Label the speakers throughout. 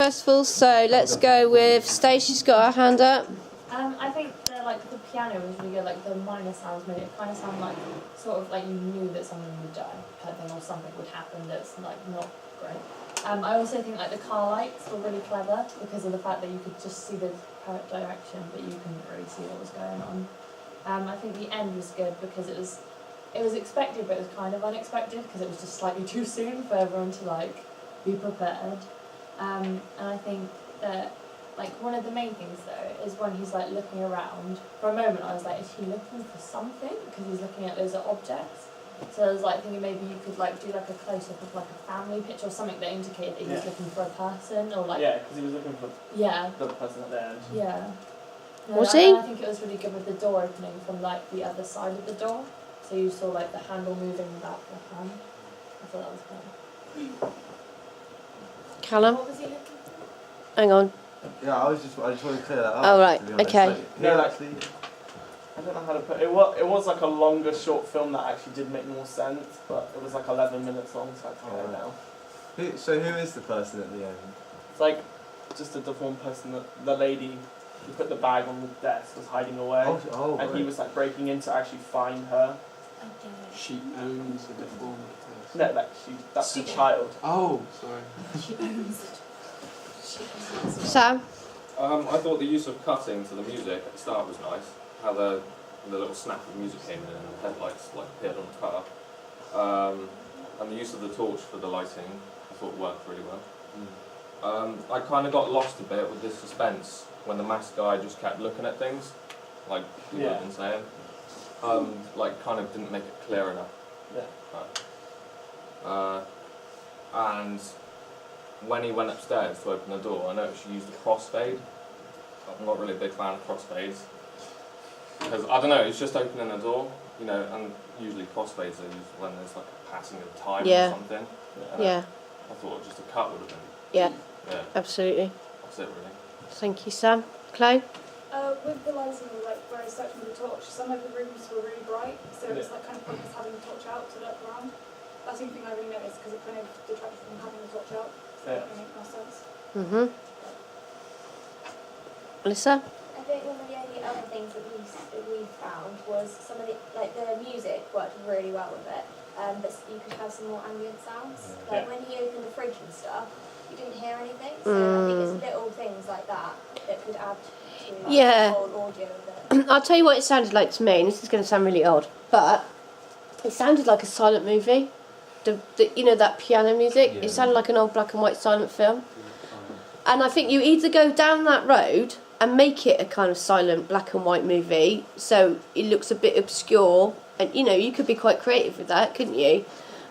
Speaker 1: First, so let's go with Stacey's got her hand up.
Speaker 2: I think the piano was really good. Like the minor sounds made it kind of sound like sort of like you knew that someone would die, kind of thing, or something would happen that's like not great. I also think like the car lights were really clever because of the fact that you could just see the correct direction, but you couldn't really see what was going on. I think the end was good because it was expected, but it was kind of unexpected because it was just slightly too soon for everyone to like be prepared. And I think that like one of the main things though is when he's like looking around. For a moment I was like, is he looking for something? Because he's looking at those objects. So I was like thinking maybe you could like do like a close-up of like a family picture or something that indicated that he was looking for a person or like...
Speaker 3: Yeah, because he was looking for the person at the end.
Speaker 2: Yeah.
Speaker 1: Was he?
Speaker 2: I think it was really good with the door opening from like the other side of the door. So you saw like the handle moving back behind. I thought that was clever.
Speaker 1: Callum?
Speaker 2: What was he looking for?
Speaker 1: Hang on.
Speaker 4: Yeah, I just wanted to clear that up.
Speaker 1: Oh, right, okay.
Speaker 3: Actually, I don't know how to put it. It was like a longer short film that actually did make more sense, but it was like 11 minutes long, so I have to go now.
Speaker 4: So who is the person at the end?
Speaker 3: It's like just a deformed person. The lady who put the bag on the desk was hiding away, and he was like breaking in to actually find her.
Speaker 5: She owns a deformed person.
Speaker 3: No, that's the child.
Speaker 5: Oh, sorry.
Speaker 2: She owns it.
Speaker 1: Sam?
Speaker 6: I thought the use of cutting to the music at the start was nice. How the little snap of music came in and the headlights like appeared on the car. And the use of the torch for the lighting I thought worked really well. I kind of got lost a bit with this suspense when the masked guy just kept looking at things, like people have been saying. Like kind of didn't make it clear enough.
Speaker 3: Yeah.
Speaker 6: And when he went upstairs to open the door, I noticed she used a crossfade. I'm not really a big fan of crossfades. Because, I don't know, it's just opening a door, you know, and usually crossfades are used when there's like a passing of time or something.
Speaker 1: Yeah.
Speaker 6: I thought just a cut would have been.
Speaker 1: Yeah. Absolutely.
Speaker 6: That's it, really.
Speaker 1: Thank you, Sam. Chloe?
Speaker 7: With the lighting, like where I searched for the torch, some of the rooms were really bright, so it was like kind of pointless having the torch out to look around. That's the only thing I really noticed because it kind of detracted from having the torch out. So it would make more sense.
Speaker 1: Melissa?
Speaker 8: I think one of the only other things that we found was some of the music worked really well with it, but you could have some more ambient sounds. Like when he opened the fridge and stuff, you didn't hear anything. So I think it's little things like that that could add to the whole audio of it.
Speaker 1: I'll tell you what it sounded like to me, and this is going to sound really odd, but it sounded like a silent movie. You know that piano music? It sounded like an old black and white silent film. And I think you either go down that road and make it a kind of silent black and white movie, so it looks a bit obscure, and you know you could be quite creative with that, couldn't you?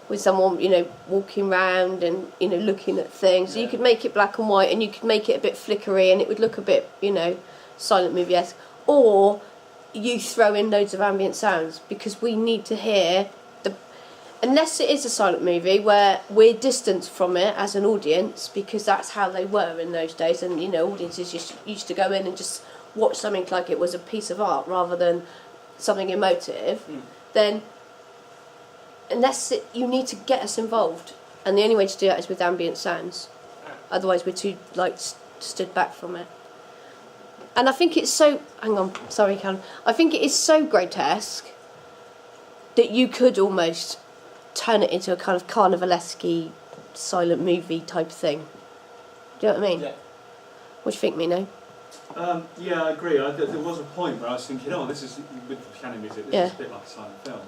Speaker 1: With someone walking around and looking at things. So you could make it black and white, and you could make it a bit flickery, and it would look a bit silent movie-esque. Or you throw in loads of ambient sounds because we need to hear. Unless it is a silent movie where we're distanced from it as an audience, because that's how they were in those days, and audiences just used to go in and just watch something like it was a piece of art rather than something emotive, then you need to get us involved, and the only way to do that is with ambient sounds. Otherwise we're too stood back from it. And I think it's so... Hang on, sorry, Callum. I think it is so grotesque that you could almost turn it into a kind of carnivalesque silent movie type thing. Do you know what I mean?
Speaker 3: Yeah.
Speaker 1: What do you think, Mino?
Speaker 5: Yeah, I agree. There was a point where I was thinking, this is, with the piano music, this is a bit like a silent film,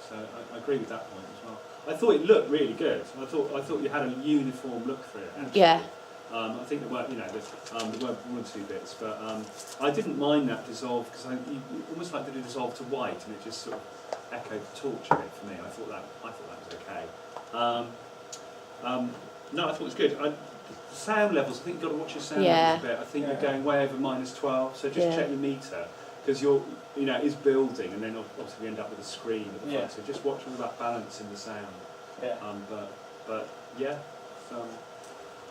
Speaker 5: So I agree with that point as well. I thought it looked really good. I thought you had a uniform look through it, actually.
Speaker 1: Yeah.
Speaker 5: I think there were, there were one or two bits, but I didn't mind that dissolve, because you almost like did it dissolve to white, and it just sort of echoed the torch a bit for me. I thought that was okay. No, I thought it was good. Sound levels, I think you've got to watch your sound levels a bit. I think you're going way over -12, so just check your meter, because it is building, and then obviously we end up with a screen at the front, so just watch all that balance in the sound. But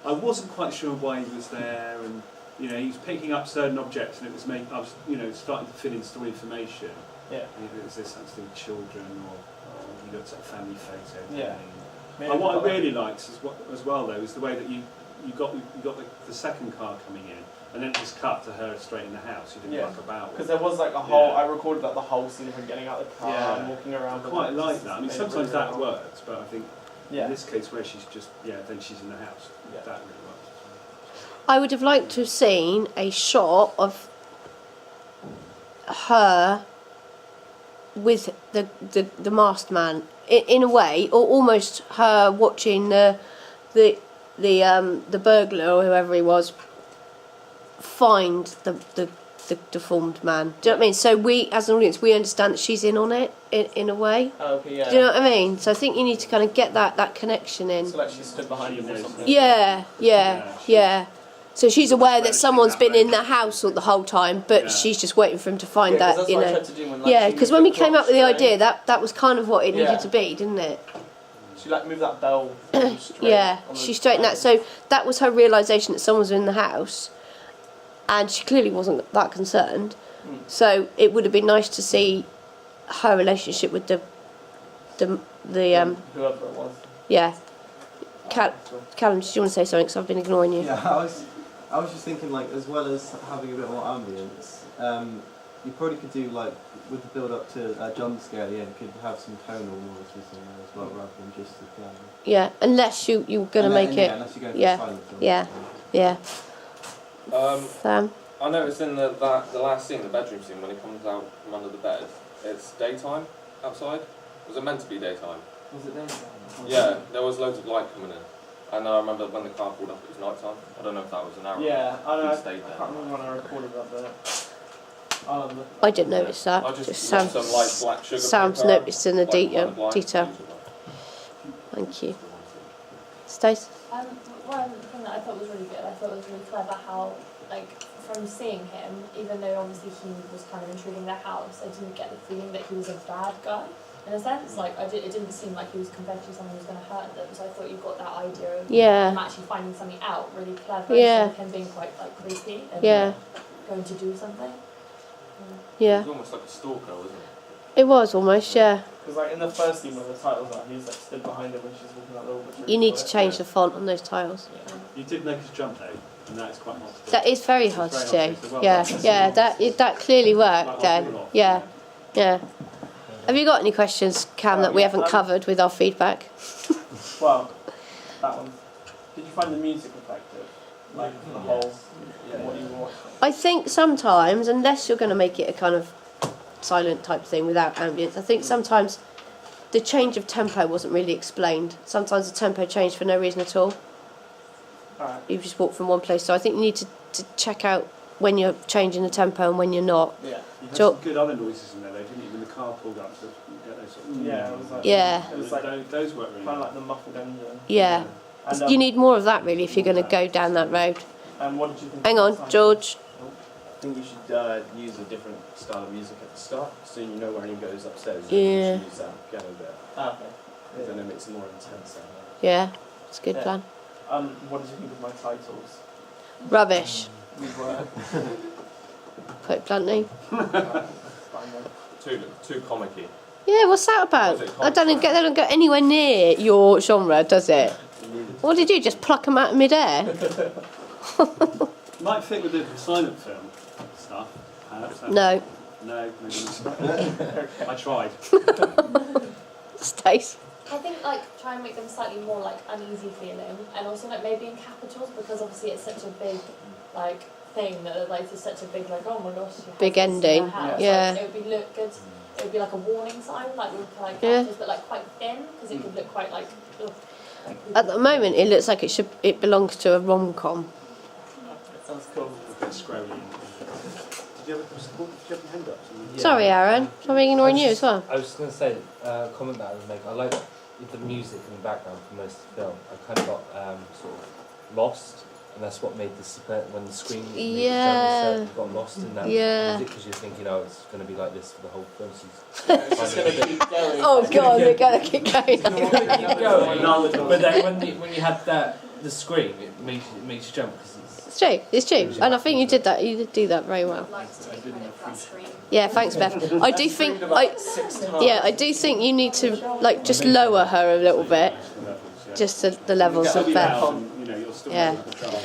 Speaker 5: I wasn't quite sure why he was there, and he was picking up certain objects, and it was I was starting to fill in story information. Either it was this something to do with children, or he looked at a family photo. And what I really liked as well, though, is the way that you you got the second car coming in, and then it just cut to her straight in the house. You didn't muck about.
Speaker 3: Because there was like a whole. I recorded like the whole scene of her getting out of the car and walking around.
Speaker 5: I quite like that. I mean, sometimes that works, but I think
Speaker 3: in
Speaker 5: this case where she's just then she's in the house. That really works.
Speaker 1: I would have liked to have seen a shot of her with the masked man in a way, or almost her watching the burglar or whoever he was find the deformed man. Do you know what I mean? So we, as an audience, we understand that she's in on it in a way.
Speaker 3: Okay, yeah.
Speaker 1: Do you know what I mean? So I think you need to kind of get that connection in.
Speaker 3: So like she stood behind him or something.
Speaker 1: Yeah. So she's aware that someone's been in the house all the whole time, but she's just waiting for him to find that,
Speaker 3: that's
Speaker 1: you
Speaker 3: what I
Speaker 1: know.
Speaker 3: tried to do when, like,
Speaker 1: Because when we came up with the idea, that was kind of what it needed to be, didn't it?
Speaker 3: She like moved that bell.
Speaker 1: She straightened that. So that was her realisation that someone was in the house, and she clearly wasn't that concerned. So it would have been nice to see her relationship with the
Speaker 3: whoever it was.
Speaker 1: Yeah. Callum, did you want to say something? Because I've been ignoring you.
Speaker 4: Yeah, I was just thinking, like, as well as having a bit more ambience, you probably could do, like, with the build up to jump scare at the end, you could have some tonal noises in there as well, rather than just the piano.
Speaker 1: Yeah, unless you're going to make it.
Speaker 4: Unless you're going
Speaker 1: yeah,
Speaker 4: for a silent film.
Speaker 1: Yeah.
Speaker 6: I noticed in the last scene, the bedroom scene, when he comes out from under the bed, it's daytime outside. Was it meant to be daytime?
Speaker 3: Was it daytime?
Speaker 6: Yeah, there was loads of light coming in. And I remember when the car pulled up, it was night time. I don't know if that was an arrow.
Speaker 3: Yeah, I know. I
Speaker 6: stayed there.
Speaker 3: can't remember when I recorded that bit.
Speaker 1: I didn't notice that.
Speaker 6: I just
Speaker 1: Sam's,
Speaker 6: some light black sugar
Speaker 1: Sam's
Speaker 6: paper,
Speaker 1: noticed in the detail.
Speaker 6: detail.
Speaker 1: Thank you. Stace?
Speaker 2: One thing that I thought was really good, I thought it was really clever how, like, from seeing him, even though obviously he was kind of intruding their house, I didn't get the feeling that he was a bad guy. In a sense, like, it didn't seem like he was conventionally someone who was going to hurt them, so I thought you got that idea of him actually finding something out really clever, instead of him being quite, like, creepy and going to do something.
Speaker 6: It was almost like a stalker, wasn't it?
Speaker 1: It was almost, yeah.
Speaker 3: Because like in the first scene where the title's out, he's like stood behind her when she's walking out the little bit.
Speaker 1: You need to change the font on those tiles.
Speaker 5: You did make us jump though, and that is quite hard to do.
Speaker 1: That is very hard to do. That clearly worked then. Yeah. Have you got any questions, Cam, that we haven't covered with our feedback?
Speaker 3: Well, that one. Did you find the music effective? Like the whole, what you watched?
Speaker 1: I think sometimes, unless you're going to make it a kind of silent type thing without ambience, I think sometimes the change of tempo wasn't really explained. Sometimes the tempo changed for no reason at all.
Speaker 3: Alright.
Speaker 1: You just walk from one place. So I think you need to check out when you're changing the tempo and when you're not.
Speaker 3: Yeah.
Speaker 5: You had some good other noises in there though, didn't you? When the car pulled up, so you get those sort of...
Speaker 3: Yeah, it was like...
Speaker 1: Yeah.
Speaker 3: It was like...
Speaker 5: Those work really
Speaker 3: kind of like the muffled engine.
Speaker 1: Yeah.
Speaker 3: And,
Speaker 1: You need more of that really if you're going to go down that road.
Speaker 3: And what did you think?
Speaker 1: Hang on, George.
Speaker 9: I think you should use a different style of music at the start, so you know when he goes upstairs.
Speaker 1: Yeah.
Speaker 9: You should use that piano bit.
Speaker 3: Okay.
Speaker 9: Because then it makes it more intense.
Speaker 1: Yeah, it's a good plan.
Speaker 3: What did you think of my titles?
Speaker 1: Rubbish.
Speaker 3: These were...
Speaker 1: Put it bluntly.
Speaker 6: Too comic-y.
Speaker 1: Yeah, what's that about? That don't go anywhere near your genre, does it? What did you just pluck them out of midair?
Speaker 5: Might fit with the silent film stuff, perhaps.
Speaker 1: No.
Speaker 5: No, maybe not. I tried.
Speaker 1: Stace.
Speaker 2: I think like try and make them slightly more like uneasy feeling, and also like maybe in capitals, because obviously it's such a big like thing that like it's such a big like oh my gosh
Speaker 1: big ending. Yeah.
Speaker 2: Like, it would be look good. It would be like a warning sign, like with like capitals, but like quite thin, because it could look quite like. Ugh,
Speaker 1: At the moment, it looks like it belongs to a rom-com.
Speaker 3: Sounds cool.
Speaker 5: A bit scrolly. Did you have your hand up?
Speaker 1: Yeah. Sorry, Aaron. I'm ignoring you as well.
Speaker 10: I was just going to say a comment that I would make. I like the music in the background for most of the film. I kind of got sort of lost, and that's what made when the screen made the jump, you got lost in that music because you're thinking, oh, it's going to be like this for the whole film.
Speaker 3: It's just going to keep going.
Speaker 1: Oh God, they're going to keep going.
Speaker 10: Keep going. But then when you had the screen, it makes you jump because
Speaker 1: it's true, and I think you did that. You did do that very well. Yeah, thanks, Beth. I do think I do think you need to like just lower her a little bit, just to the levels of Beth.
Speaker 5: You know, you'll still
Speaker 1: Yeah.
Speaker 5: make the chart.